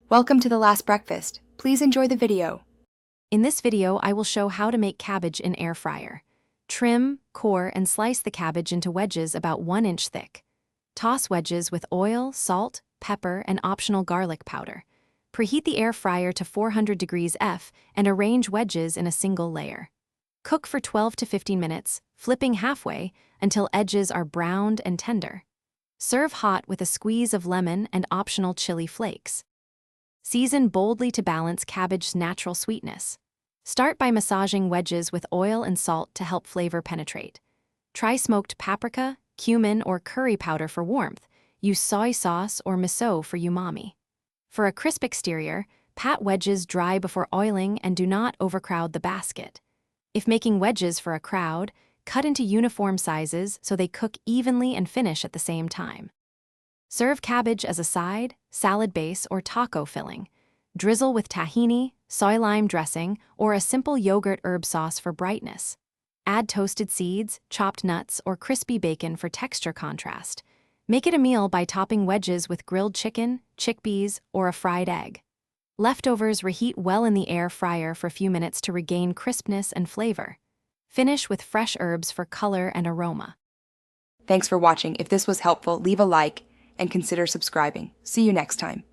Welcome to the last breakfast. Please enjoy the video. In this video, I will show how to make cabbage in air fryer. Trim, core, and slice the cabbage into wedges about 1 inch thick. Toss wedges with oil, salt, pepper, and optional garlic powder. Preheat the air fryer to 400 degrees F and arrange wedges in a single layer. Cook for 12 to 15 minutes, flipping halfway until edges are browned and tender. Serve hot with a squeeze of lemon and optional chili flakes. Season boldly to balance cabbage's natural sweetness. Start by massaging wedges with oil and salt to help flavor penetrate. Try smoked paprika, cumin, or curry powder for warmth. Use soy sauce or miso for umami. For a crisp exterior, pat wedges dry before oiling and do not overcrowd the basket. If making wedges for a crowd, cut into uniform sizes so they cook evenly and finish at the same time. Serve cabbage as a side, salad base, or taco filling. Drizzle with tahini, soy lime dressing, or a simple yogurt herb sauce for brightness. Add toasted seeds, chopped nuts, or crispy bacon for texture contrast. Make it a meal by topping wedges with grilled chicken, chickpeas, or a fried egg. Leftovers reheat well in the air fryer for a few minutes to regain crispness and flavor. Finish with fresh herbs for color and aroma. Thanks for watching. If this was helpful, leave a like and consider subscribing. See you next time.